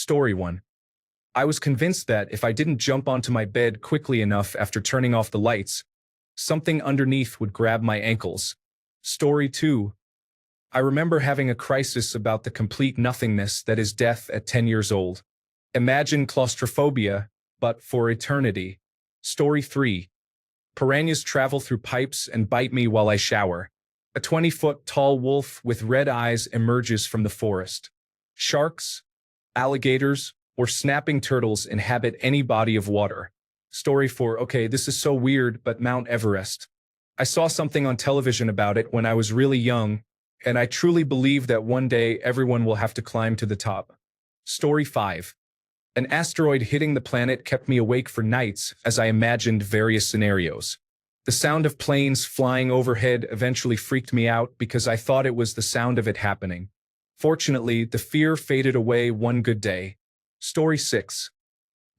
Story 1. I was convinced that if I didn't jump onto my bed quickly enough after turning off the lights, something underneath would grab my ankles. Story 2. I remember having a crisis about the complete nothingness that is death at 10 years old. Imagine claustrophobia, but for eternity. Story 3. Piranhas travel through pipes and bite me while I shower. A 20-foot tall wolf with red eyes emerges from the forest. Sharks, alligators, or snapping turtles inhabit any body of water. Story 4. Okay, this is so weird, but Mount Everest. I saw something on television about it when I was really young, and I truly believe that one day everyone will have to climb to the top. Story 5. An asteroid hitting the planet kept me awake for nights as I imagined various scenarios. The sound of planes flying overhead eventually freaked me out because I thought it was the sound of it happening. Fortunately, the fear faded away one good day. Story 6.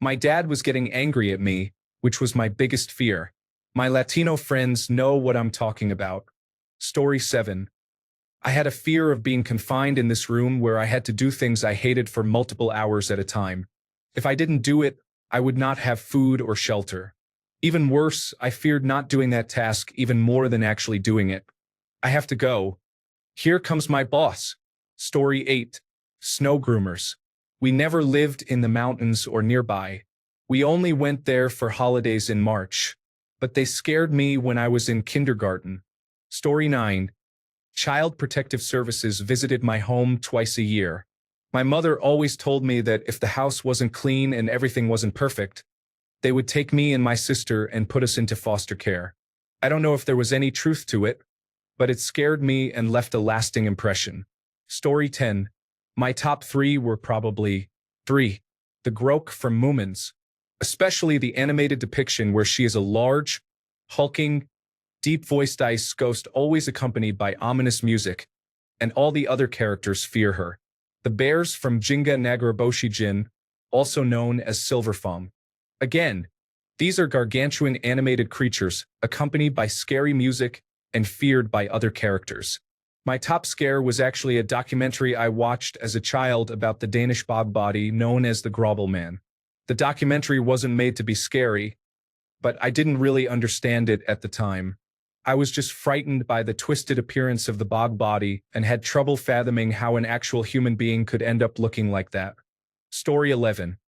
My dad was getting angry at me, which was my biggest fear. My Latino friends know what I'm talking about. Story 7. I had a fear of being confined in this room where I had to do things I hated for multiple hours at a time. If I didn't do it, I would not have food or shelter. Even worse, I feared not doing that task even more than actually doing it. I have to go. Here comes my boss. Story 8. Snow groomers. We never lived in the mountains or nearby. We only went there for holidays in March. But they scared me when I was in kindergarten. Story 9. Child Protective Services visited my home twice a year. My mother always told me that if the house wasn't clean and everything wasn't perfect, they would take me and my sister and put us into foster care. I don't know if there was any truth to it, but it scared me and left a lasting impression. Story 10. My top 3 were probably 3. The Groke from Moomins, especially the animated depiction where she is a large, hulking, deep-voiced ice ghost always accompanied by ominous music, and all the other characters fear her. The bears from Jinga Nagaraboshigen, also known as Silverfong. Again, these are gargantuan animated creatures accompanied by scary music and feared by other characters. My top scare was actually a documentary I watched as a child about the Danish bog body known as the Grobel Man. The documentary wasn't made to be scary, but I didn't really understand it at the time. I was just frightened by the twisted appearance of the bog body and had trouble fathoming how an actual human being could end up looking like that. Story 11.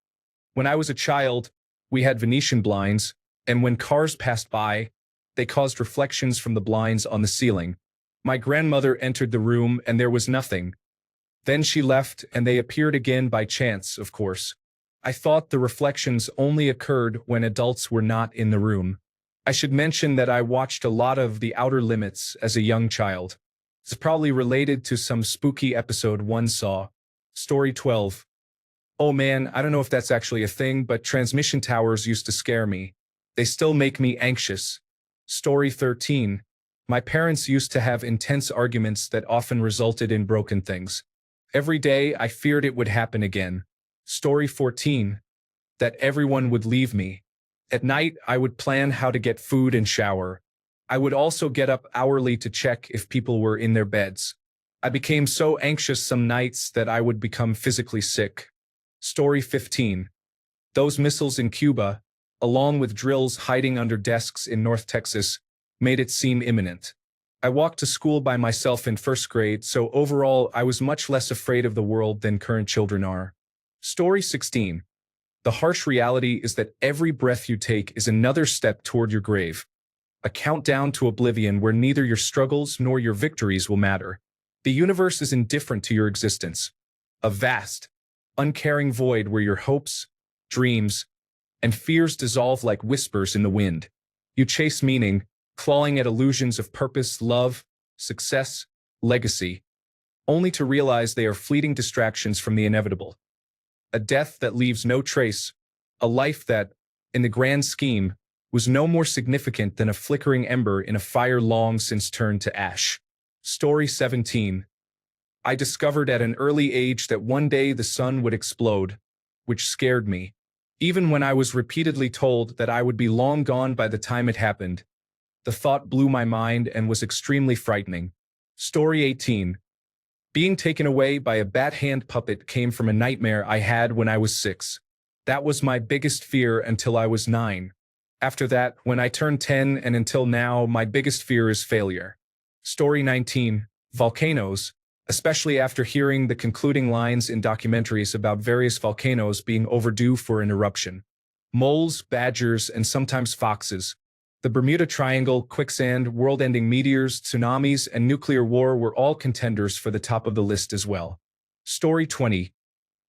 When I was a child, we had Venetian blinds, and when cars passed by, they caused reflections from the blinds on the ceiling. My grandmother entered the room and there was nothing. Then she left and they appeared again by chance, of course. I thought the reflections only occurred when adults were not in the room. I should mention that I watched a lot of The Outer Limits as a young child. It's probably related to some spooky episode one saw. Story 12. Oh man, I don't know if that's actually a thing, but transmission towers used to scare me. They still make me anxious. Story 13. My parents used to have intense arguments that often resulted in broken things. Every day I feared it would happen again. Story 14. That everyone would leave me. At night, I would plan how to get food and shower. I would also get up hourly to check if people were in their beds. I became so anxious some nights that I would become physically sick. Story 15. Those missiles in Cuba, along with drills hiding under desks in North Texas, made it seem imminent. I walked to school by myself in first grade, so overall I was much less afraid of the world than current children are. Story 16. The harsh reality is that every breath you take is another step toward your grave. A countdown to oblivion where neither your struggles nor your victories will matter. The universe is indifferent to your existence. A vast, uncaring void where your hopes, dreams, and fears dissolve like whispers in the wind. You chase meaning, clawing at illusions of purpose, love, success, legacy, only to realize they are fleeting distractions from the inevitable. A death that leaves no trace, a life that, in the grand scheme, was no more significant than a flickering ember in a fire long since turned to ash. Story 17. I discovered at an early age that one day the sun would explode, which scared me. Even when I was repeatedly told that I would be long gone by the time it happened, the thought blew my mind and was extremely frightening. Story 18. Being taken away by a bat hand puppet came from a nightmare I had when I was 6. That was my biggest fear until I was 9. After that, when I turned 10 and until now, my biggest fear is failure. Story 19. Volcanoes, especially after hearing the concluding lines in documentaries about various volcanoes being overdue for an eruption. Moles, badgers, and sometimes foxes. The Bermuda Triangle, quicksand, world-ending meteors, tsunamis, and nuclear war were all contenders for the top of the list as well. Story 20.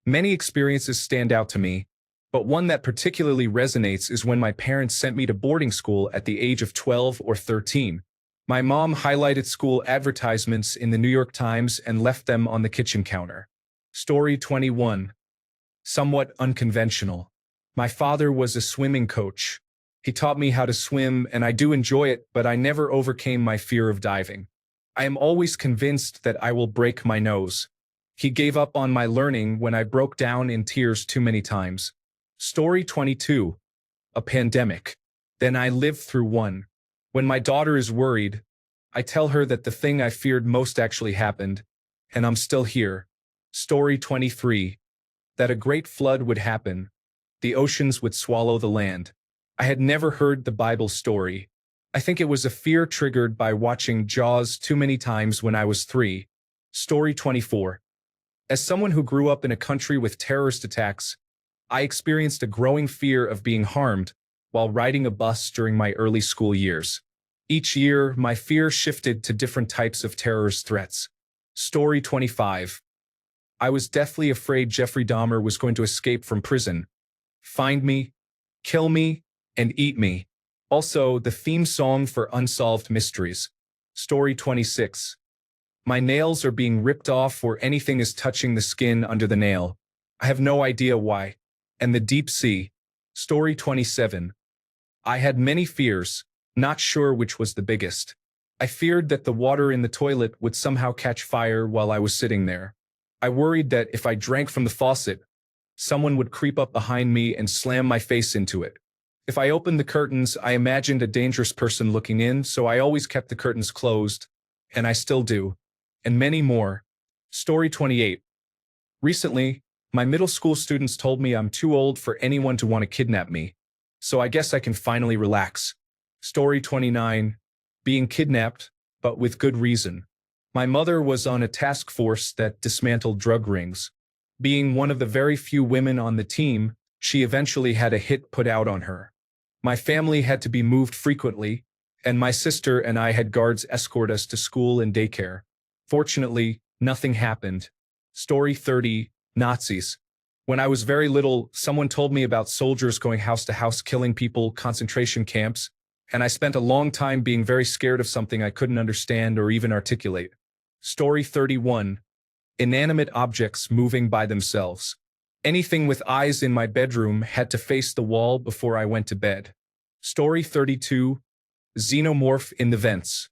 Many experiences stand out to me, but one that particularly resonates is when my parents sent me to boarding school at the age of 12 or 13. My mom highlighted school advertisements in the New York Times and left them on the kitchen counter. Story 21. Somewhat unconventional. My father was a swimming coach. He taught me how to swim, and I do enjoy it, but I never overcame my fear of diving. I am always convinced that I will break my nose. He gave up on my learning when I broke down in tears too many times. Story 22. A pandemic. Then I lived through one. When my daughter is worried, I tell her that the thing I feared most actually happened, and I'm still here. Story 23. That a great flood would happen. The oceans would swallow the land. I had never heard the Bible story. I think it was a fear triggered by watching Jaws too many times when I was 3. Story 24. As someone who grew up in a country with terrorist attacks, I experienced a growing fear of being harmed while riding a bus during my early school years. Each year, my fear shifted to different types of terrorist threats. Story 25. I was deathly afraid Jeffrey Dahmer was going to escape from prison, find me, kill me, and eat me. Also, the theme song for Unsolved Mysteries. Story 26. My nails are being ripped off or anything is touching the skin under the nail. I have no idea why. And the deep sea. Story 27. I had many fears, not sure which was the biggest. I feared that the water in the toilet would somehow catch fire while I was sitting there. I worried that if I drank from the faucet, someone would creep up behind me and slam my face into it. If I opened the curtains, I imagined a dangerous person looking in, so I always kept the curtains closed, and I still do. And many more. Story 28. Recently, my middle school students told me I'm too old for anyone to want to kidnap me, so I guess I can finally relax. Story 29. Being kidnapped, but with good reason. My mother was on a task force that dismantled drug rings. Being one of the very few women on the team, she eventually had a hit put out on her. My family had to be moved frequently, and my sister and I had guards escort us to school and daycare. Fortunately, nothing happened. Story 30. Nazis. When I was very little, someone told me about soldiers going house to house killing people, concentration camps, and I spent a long time being very scared of something I couldn't understand or even articulate. Story 31. Inanimate objects moving by themselves. Anything with eyes in my bedroom had to face the wall before I went to bed. Story 32. Xenomorph in the vents.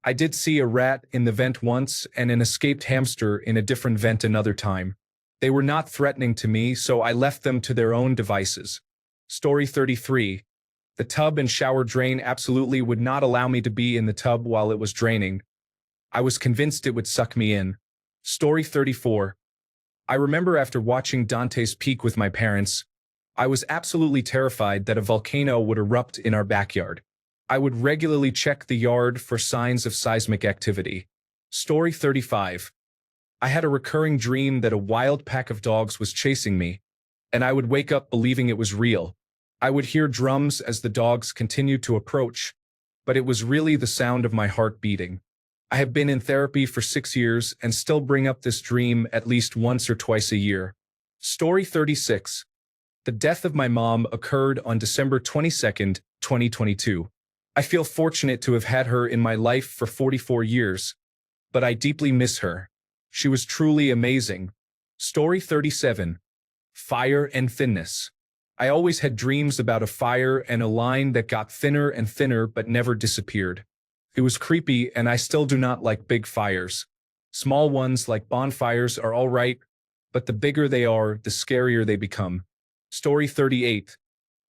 I did see a rat in the vent once and an escaped hamster in a different vent another time. They were not threatening to me, so I left them to their own devices. Story 33. The tub and shower drain absolutely would not allow me to be in the tub while it was draining. I was convinced it would suck me in. Story 34. I remember after watching Dante's Peak with my parents, I was absolutely terrified that a volcano would erupt in our backyard. I would regularly check the yard for signs of seismic activity. Story 35. I had a recurring dream that a wild pack of dogs was chasing me, and I would wake up believing it was real. I would hear drums as the dogs continued to approach, but it was really the sound of my heart beating. I have been in therapy for 6 years and still bring up this dream at least once or twice a year. Story 36. The death of my mom occurred on December 22nd, 2022. I feel fortunate to have had her in my life for 44 years, but I deeply miss her. She was truly amazing. Story 37. Fire and thinness. I always had dreams about a fire and a line that got thinner and thinner but never disappeared. It was creepy, and I still do not like big fires. Small ones like bonfires are all right, but the bigger they are, the scarier they become. Story 38.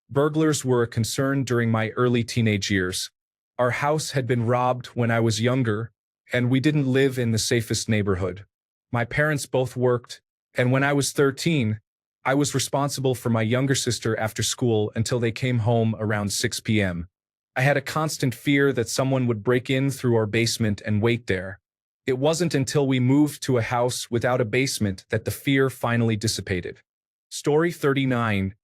Burglars were a concern during my early teenage years. Our house had been robbed when I was younger, and we didn't live in the safest neighborhood. My parents both worked, and when I was 13, I was responsible for my younger sister after school until they came home around 6 p.m. I had a constant fear that someone would break in through our basement and wait there. It wasn't until we moved to a house without a basement that the fear finally dissipated. Story 39.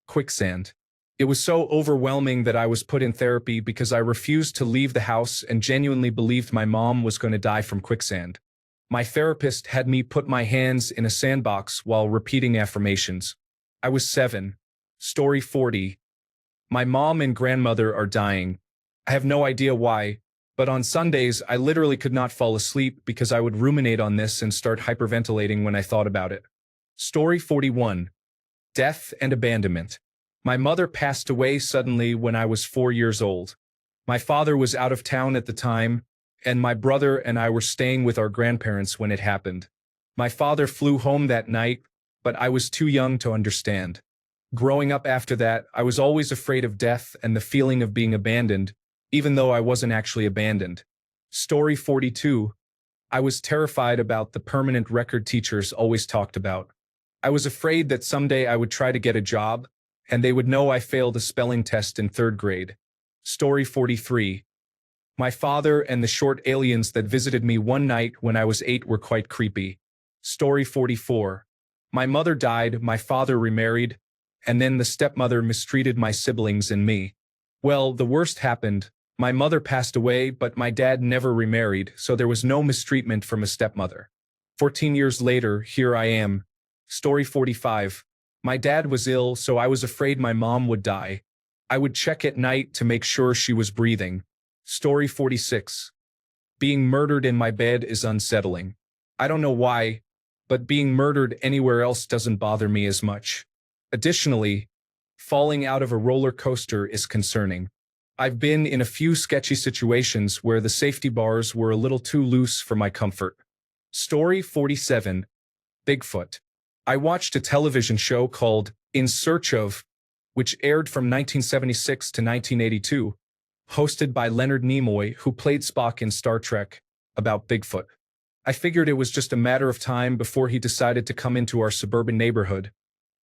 Quicksand. It was so overwhelming that I was put in therapy because I refused to leave the house and genuinely believed my mom was going to die from quicksand. My therapist had me put my hands in a sandbox while repeating affirmations. I was 7. Story 40. My mom and grandmother are dying. I have no idea why, but on Sundays I literally could not fall asleep because I would ruminate on this and start hyperventilating when I thought about it. Story 41. Death and abandonment. My mother passed away suddenly when I was 4 years old. My father was out of town at the time, and my brother and I were staying with our grandparents when it happened. My father flew home that night, but I was too young to understand. Growing up after that, I was always afraid of death and the feeling of being abandoned, even though I wasn't actually abandoned. Story 42. I was terrified about the permanent record teachers always talked about. I was afraid that someday I would try to get a job, and they would know I failed a spelling test in 3rd grade. Story 43. My father and the short aliens that visited me one night when I was 8 were quite creepy. Story 44. My mother died, my father remarried, and then the stepmother mistreated my siblings and me. Well, the worst happened. My mother passed away, but my dad never remarried, so there was no mistreatment from a stepmother. 14 years later, here I am. Story 45. My dad was ill, so I was afraid my mom would die. I would check at night to make sure she was breathing. Story 46. Being murdered in my bed is unsettling. I don't know why, but being murdered anywhere else doesn't bother me as much. Additionally, falling out of a roller coaster is concerning. I've been in a few sketchy situations where the safety bars were a little too loose for my comfort. Story 47. Bigfoot. I watched a television show called In Search of, which aired from 1976 to 1982, hosted by Leonard Nimoy, who played Spock in Star Trek, about Bigfoot. I figured it was just a matter of time before he decided to come into our suburban neighborhood,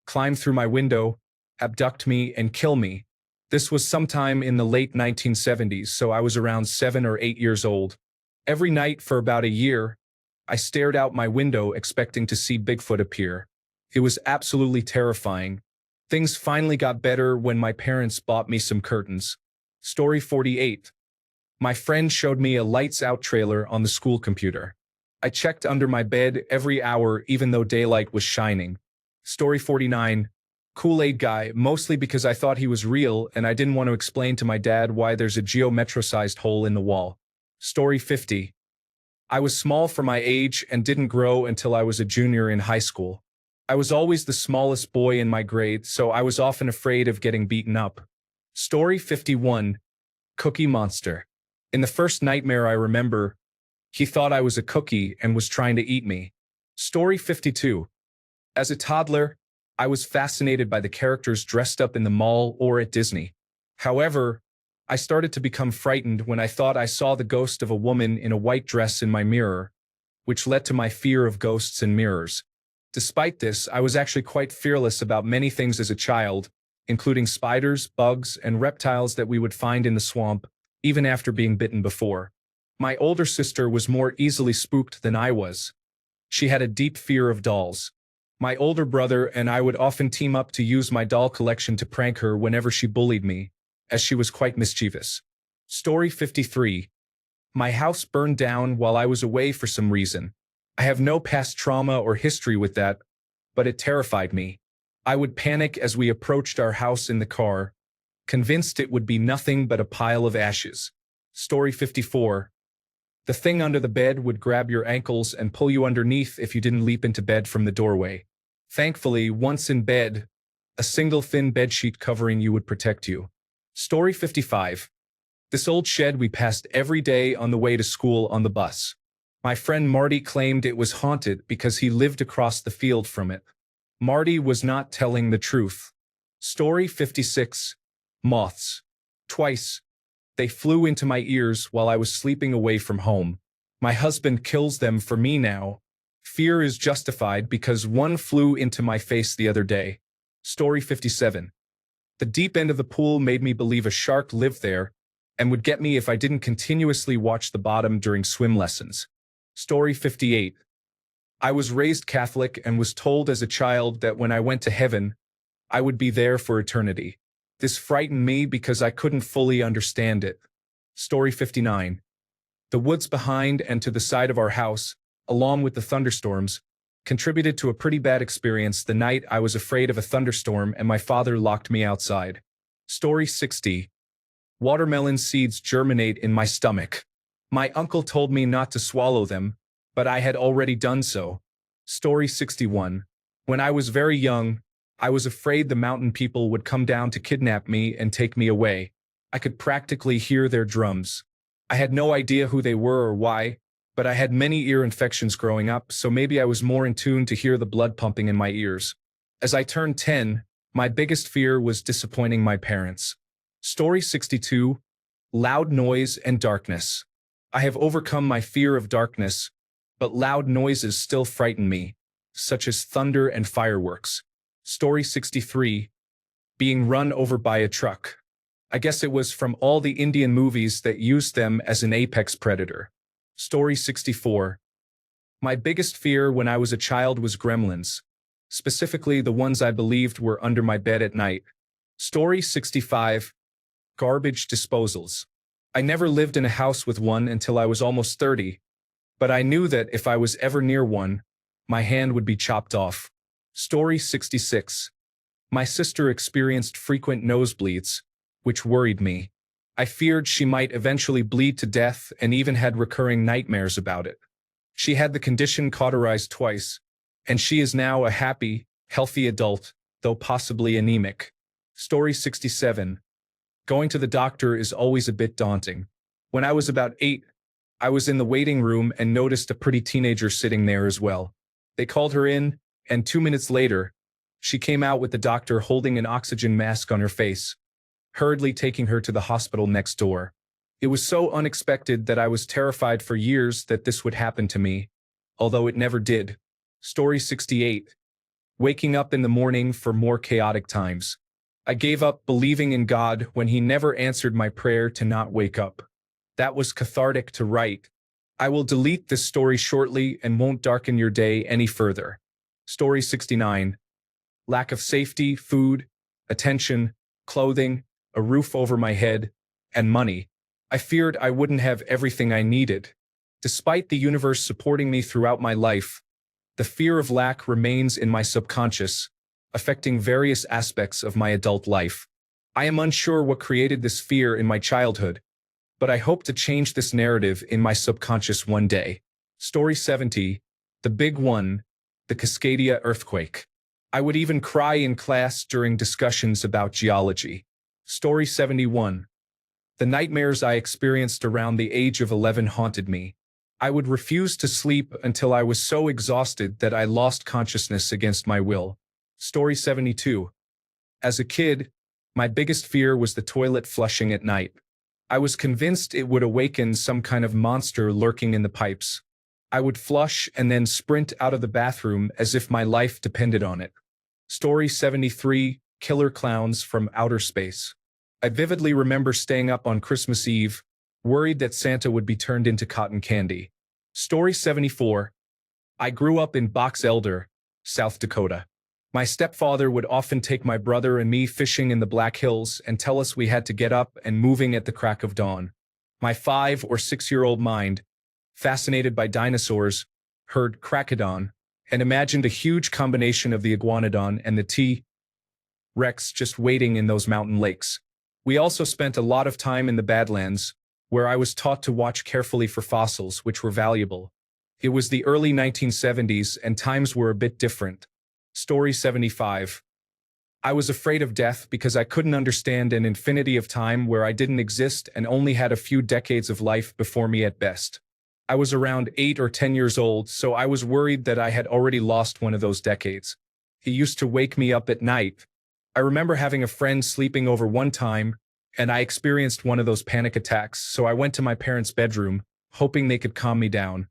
climb through my window, abduct me, and kill me. This was sometime in the late 1970s, so I was around 7 or 8 years old. Every night for about a year, I stared out my window expecting to see Bigfoot appear. It was absolutely terrifying. Things finally got better when my parents bought me some curtains. Story 48. My friend showed me a lights out trailer on the school computer. I checked under my bed every hour even though daylight was shining. Story 49. Kool-Aid guy, mostly because I thought he was real and I didn't want to explain to my dad why there's a geometro-sized hole in the wall. Story 50. I was small for my age and didn't grow until I was a junior in high school. I was always the smallest boy in my grade, so I was often afraid of getting beaten up. Story 51. Cookie Monster. In the first nightmare I remember, he thought I was a cookie and was trying to eat me. Story 52. As a toddler, I was fascinated by the characters dressed up in the mall or at Disney. However, I started to become frightened when I thought I saw the ghost of a woman in a white dress in my mirror, which led to my fear of ghosts and mirrors. Despite this, I was actually quite fearless about many things as a child, including spiders, bugs, and reptiles that we would find in the swamp, even after being bitten before. My older sister was more easily spooked than I was. She had a deep fear of dolls. My older brother and I would often team up to use my doll collection to prank her whenever she bullied me, as she was quite mischievous. Story 53. My house burned down while I was away for some reason. I have no past trauma or history with that, but it terrified me. I would panic as we approached our house in the car, convinced it would be nothing but a pile of ashes. Story 54. The thing under the bed would grab your ankles and pull you underneath if you didn't leap into bed from the doorway. Thankfully, once in bed, a single thin bedsheet covering you would protect you. Story 55. This old shed we passed every day on the way to school on the bus. My friend Marty claimed it was haunted because he lived across the field from it. Marty was not telling the truth. Story 56. Moths. Twice, they flew into my ears while I was sleeping away from home. My husband kills them for me now, Fear is justified because one flew into my face the other day. Story 57. The deep end of the pool made me believe a shark lived there and would get me if I didn't continuously watch the bottom during swim lessons. Story 58. I was raised Catholic and was told as a child that when I went to heaven, I would be there for eternity. This frightened me because I couldn't fully understand it. Story 59. The woods behind and to the side of our house, along with the thunderstorms, contributed to a pretty bad experience the night I was afraid of a thunderstorm and my father locked me outside. Story 60. Watermelon seeds germinate in my stomach. My uncle told me not to swallow them, but I had already done so. Story 61. When I was very young, I was afraid the mountain people would come down to kidnap me and take me away. I could practically hear their drums. I had no idea who they were or why, but I had many ear infections growing up, so maybe I was more in tune to hear the blood pumping in my ears. As I turned 10, my biggest fear was disappointing my parents. Story 62. Loud noise and darkness. I have overcome my fear of darkness, but loud noises still frighten me, such as thunder and fireworks. Story 63. Being run over by a truck. I guess it was from all the Indian movies that used them as an apex predator. Story 64. My biggest fear when I was a child was gremlins, specifically the ones I believed were under my bed at night. Story 65. Garbage disposals. I never lived in a house with one until I was almost 30, but I knew that if I was ever near one, my hand would be chopped off. Story 66. My sister experienced frequent nosebleeds, which worried me. I feared she might eventually bleed to death and even had recurring nightmares about it. She had the condition cauterized twice, and she is now a happy, healthy adult, though possibly anemic. Story 67. Going to the doctor is always a bit daunting. When I was about 8, I was in the waiting room and noticed a pretty teenager sitting there as well. They called her in, and 2 minutes later, she came out with the doctor holding an oxygen mask on her face, hurriedly taking her to the hospital next door. It was so unexpected that I was terrified for years that this would happen to me, although it never did. Story 68. Waking up in the morning for more chaotic times. I gave up believing in God when He never answered my prayer to not wake up. That was cathartic to write. I will delete this story shortly and won't darken your day any further. Story 69. Lack of safety, food, attention, clothing, a roof over my head, and money. I feared I wouldn't have everything I needed. Despite the universe supporting me throughout my life, the fear of lack remains in my subconscious, affecting various aspects of my adult life. I am unsure what created this fear in my childhood, but I hope to change this narrative in my subconscious one day. Story 70. The Big One, the Cascadia earthquake. I would even cry in class during discussions about geology. Story 71. The nightmares I experienced around the age of 11 haunted me. I would refuse to sleep until I was so exhausted that I lost consciousness against my will. Story 72. As a kid, my biggest fear was the toilet flushing at night. I was convinced it would awaken some kind of monster lurking in the pipes. I would flush and then sprint out of the bathroom as if my life depended on it. Story 73. Killer clowns from outer space. I vividly remember staying up on Christmas Eve, worried that Santa would be turned into cotton candy. Story 74. I grew up in Box Elder, South Dakota. My stepfather would often take my brother and me fishing in the Black Hills and tell us we had to get up and moving at the crack of dawn. My 5 or 6-year-old mind, fascinated by dinosaurs, heard Cracodon and imagined a huge combination of the iguanodon and the T-Rex just waiting in those mountain lakes. We also spent a lot of time in the Badlands, where I was taught to watch carefully for fossils, which were valuable. It was the early 1970s and times were a bit different. Story 75. I was afraid of death because I couldn't understand an infinity of time where I didn't exist and only had a few decades of life before me at best. I was around 8 or 10 years old, so I was worried that I had already lost one of those decades. He used to wake me up at night. I remember having a friend sleeping over one time, and I experienced one of those panic attacks, so I went to my parents' bedroom, hoping they could calm me down.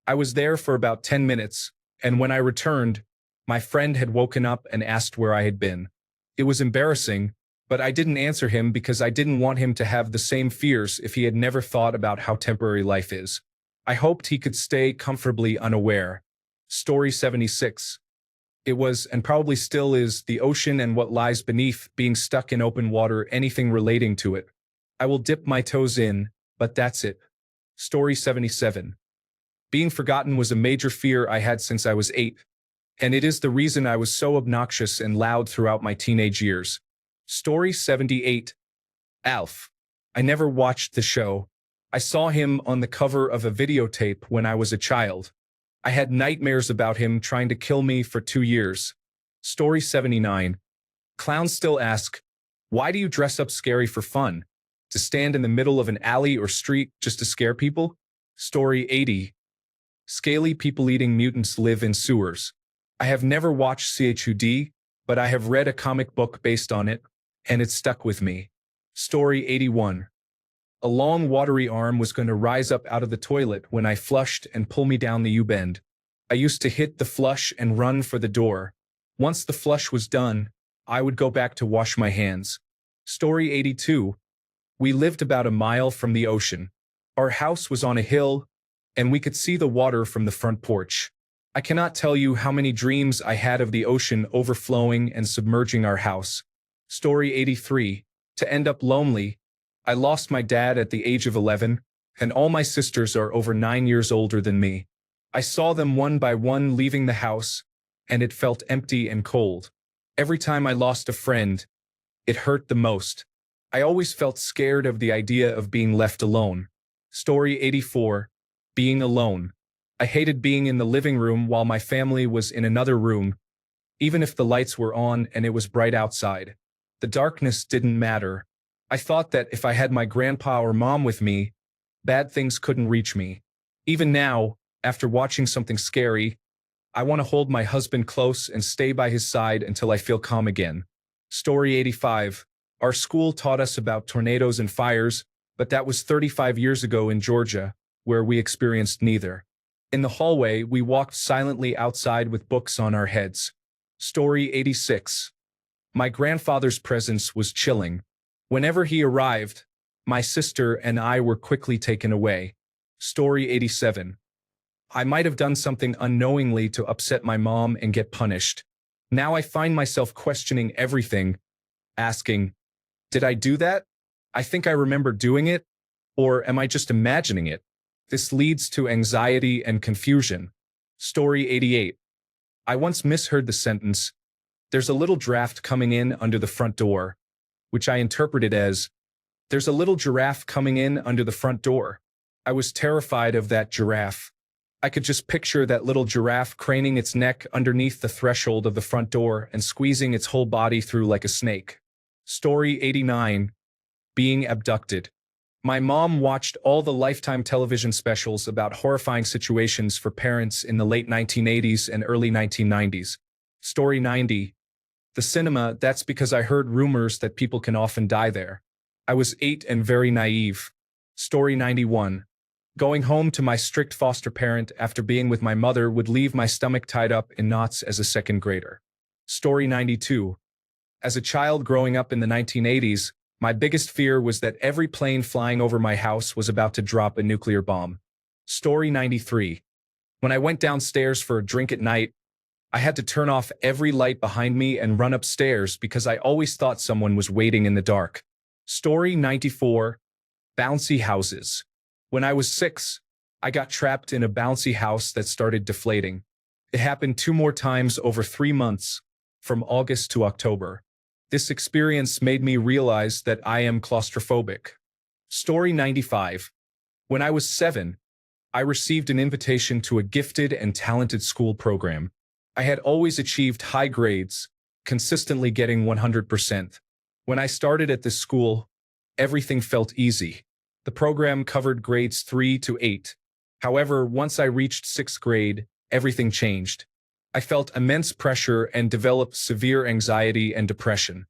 I was there for about 10 minutes, And when I returned, my friend had woken up and asked where I had been. It was embarrassing, but I didn't answer him because I didn't want him to have the same fears if he had never thought about how temporary life is. I hoped he could stay comfortably unaware. Story 76. It was, and probably still is, the ocean and what lies beneath, being stuck in open water, anything relating to it. I will dip my toes in, but that's it. Story 77. Being forgotten was a major fear I had since I was 8, and it is the reason I was so obnoxious and loud throughout my teenage years. Story 78. Alf. I never watched the show. I saw him on the cover of a videotape when I was a child. I had nightmares about him trying to kill me for 2 years. Story 79. Clowns still ask, why do you dress up scary for fun? To stand in the middle of an alley or street just to scare people? Story 80. Scaly people-eating mutants live in sewers. I have never watched CHUD, but I have read a comic book based on it, and it stuck with me. Story 81. A long watery arm was going to rise up out of the toilet when I flushed and pull me down the U-bend. I used to hit the flush and run for the door. Once the flush was done, I would go back to wash my hands. Story 82. We lived about a mile from the ocean. Our house was on a hill, and we could see the water from the front porch. I cannot tell you how many dreams I had of the ocean overflowing and submerging our house. Story 83. To end up lonely, I lost my dad at the age of 11, and all my sisters are over 9 years older than me. I saw them one by one leaving the house, and it felt empty and cold. Every time I lost a friend, it hurt the most. I always felt scared of the idea of being left alone. Story 84. Being alone. I hated being in the living room while my family was in another room, even if the lights were on and it was bright outside. The darkness didn't matter. I thought that if I had my grandpa or mom with me, bad things couldn't reach me. Even now, after watching something scary, I want to hold my husband close and stay by his side until I feel calm again. Story 85. Our school taught us about tornadoes and fires, but that was 35 years ago in Georgia, where we experienced neither. In the hallway, we walked silently outside with books on our heads. Story 86. My grandfather's presence was chilling. Whenever he arrived, my sister and I were quickly taken away. Story 87. I might have done something unknowingly to upset my mom and get punished. Now I find myself questioning everything, asking, did I do that? I think I remember doing it, or am I just imagining it? This leads to anxiety and confusion. Story 88. I once misheard the sentence, there's a little draft coming in under the front door, which I interpreted as, there's a little giraffe coming in under the front door. I was terrified of that giraffe. I could just picture that little giraffe craning its neck underneath the threshold of the front door and squeezing its whole body through like a snake. Story 89. Being abducted. My mom watched all the Lifetime television specials about horrifying situations for parents in the late 1980s and early 1990s. Story 90. The cinema, that's because I heard rumors that people can often die there. I was 8 and very naive. Story 91. Going home to my strict foster parent after being with my mother would leave my stomach tied up in knots as a second grader. Story 92. As a child growing up in the 1980s, my biggest fear was that every plane flying over my house was about to drop a nuclear bomb. Story 93. When I went downstairs for a drink at night, I had to turn off every light behind me and run upstairs because I always thought someone was waiting in the dark. Story 94. Bouncy houses. When I was 6, I got trapped in a bouncy house that started deflating. It happened 2 more times over 3 months, from August to October. This experience made me realize that I am claustrophobic. Story 95. When I was 7, I received an invitation to a gifted and talented school program. I had always achieved high grades, consistently getting 100%. When I started at this school, everything felt easy. The program covered grades 3 to 8. However, once I reached 6th grade, everything changed. I felt immense pressure and developed severe anxiety and depression.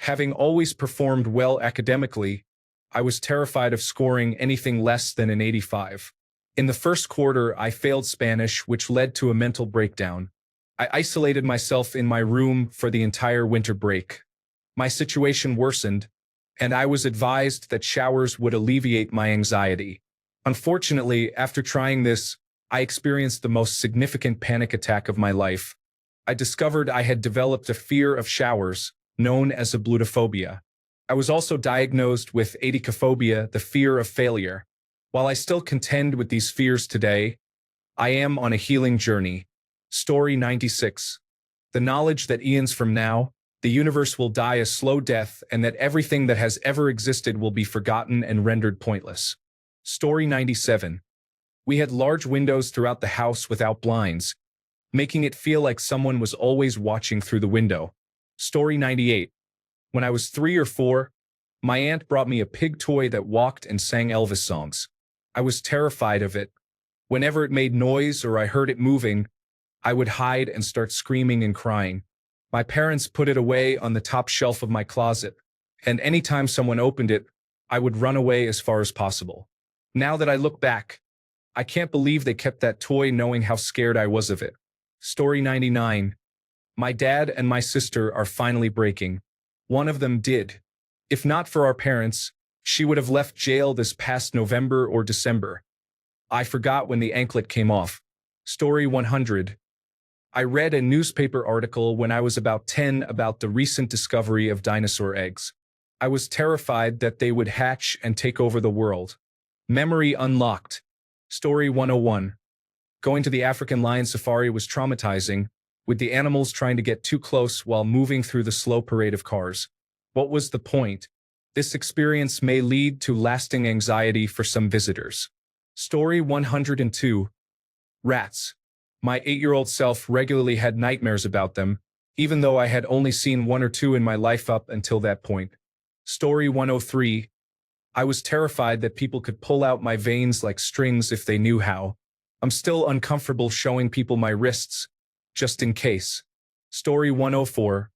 Having always performed well academically, I was terrified of scoring anything less than an 85. In the first quarter, I failed Spanish, which led to a mental breakdown. I isolated myself in my room for the entire winter break. My situation worsened, and I was advised that showers would alleviate my anxiety. Unfortunately, after trying this, I experienced the most significant panic attack of my life. I discovered I had developed a fear of showers, known as ablutophobia. I was also diagnosed with adicophobia, the fear of failure. While I still contend with these fears today, I am on a healing journey. Story 96. The knowledge that eons from now, the universe will die a slow death and that everything that has ever existed will be forgotten and rendered pointless. Story 97. We had large windows throughout the house without blinds, making it feel like someone was always watching through the window. Story 98. When I was 3 or 4, my aunt brought me a pig toy that walked and sang Elvis songs. I was terrified of it. Whenever it made noise or I heard it moving, I would hide and start screaming and crying. My parents put it away on the top shelf of my closet, and anytime someone opened it, I would run away as far as possible. Now that I look back, I can't believe they kept that toy knowing how scared I was of it. Story 99. My dad and my sister are finally breaking. One of them did. If not for our parents, she would have left jail this past November or December. I forgot when the anklet came off. Story 100. I read a newspaper article when I was about 10 about the recent discovery of dinosaur eggs. I was terrified that they would hatch and take over the world. Memory unlocked. Story 101. Going to the African lion safari was traumatizing, with the animals trying to get too close while moving through the slow parade of cars. What was the point? This experience may lead to lasting anxiety for some visitors. Story 102. Rats. My 8-year-old self regularly had nightmares about them, even though I had only seen 1 or 2 in my life up until that point. Story 103. I was terrified that people could pull out my veins like strings if they knew how. I'm still uncomfortable showing people my wrists, just in case. Story 104.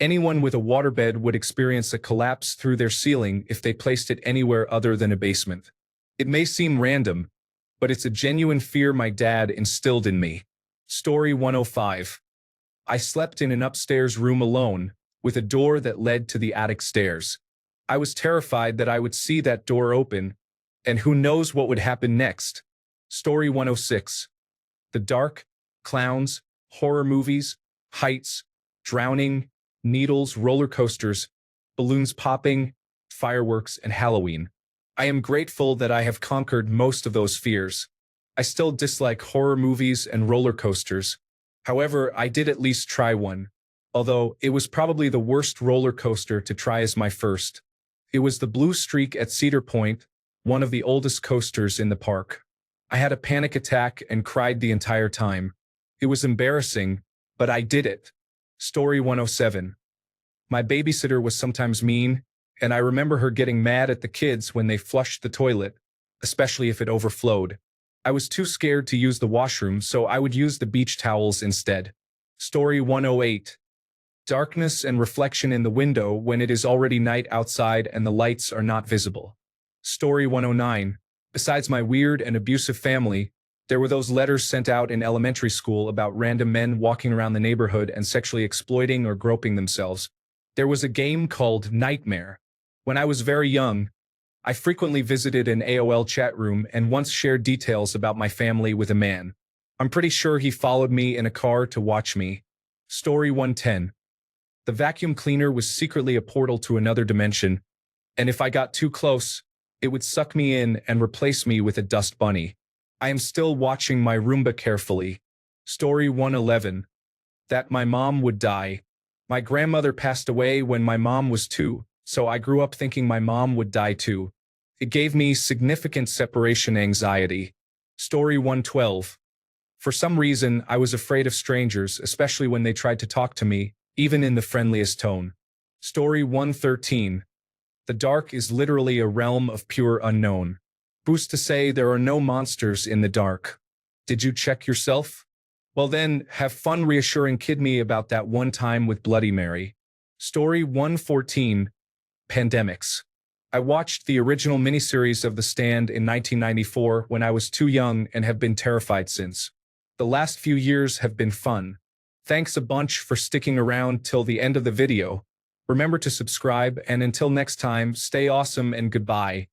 Anyone with a waterbed would experience a collapse through their ceiling if they placed it anywhere other than a basement. It may seem random, but it's a genuine fear my dad instilled in me. Story 105. I slept in an upstairs room alone, with a door that led to the attic stairs. I was terrified that I would see that door open, and who knows what would happen next. Story 106. The dark, clowns, horror movies, heights, drowning, needles, roller coasters, balloons popping, fireworks, and Halloween. I am grateful that I have conquered most of those fears. I still dislike horror movies and roller coasters. However, I did at least try one, although it was probably the worst roller coaster to try as my first. It was the Blue Streak at Cedar Point, one of the oldest coasters in the park. I had a panic attack and cried the entire time. It was embarrassing, but I did it. Story 107. My babysitter was sometimes mean, and I remember her getting mad at the kids when they flushed the toilet, especially if it overflowed. I was too scared to use the washroom, so I would use the beach towels instead. Story 108. Darkness and reflection in the window when it is already night outside and the lights are not visible. Story 109. Besides my weird and abusive family, there were those letters sent out in elementary school about random men walking around the neighborhood and sexually exploiting or groping themselves. There was a game called Nightmare. When I was very young, I frequently visited an AOL chat room and once shared details about my family with a man. I'm pretty sure he followed me in a car to watch me. Story 110. The vacuum cleaner was secretly a portal to another dimension, and if I got too close, it would suck me in and replace me with a dust bunny. I am still watching my Roomba carefully. Story 111. That my mom would die. My grandmother passed away when my mom was 2, so I grew up thinking my mom would die too. It gave me significant separation anxiety. Story 112. For some reason, I was afraid of strangers, especially when they tried to talk to me, even in the friendliest tone. Story 113. The dark is literally a realm of pure unknown. Who's to say there are no monsters in the dark? Did you check yourself? Well then, have fun reassuring Kid Me about that one time with Bloody Mary. Story 114. Pandemics. I watched the original miniseries of The Stand in 1994 when I was too young and have been terrified since. The last few years have been fun. Thanks a bunch for sticking around till the end of the video. Remember to subscribe, and until next time, stay awesome and goodbye.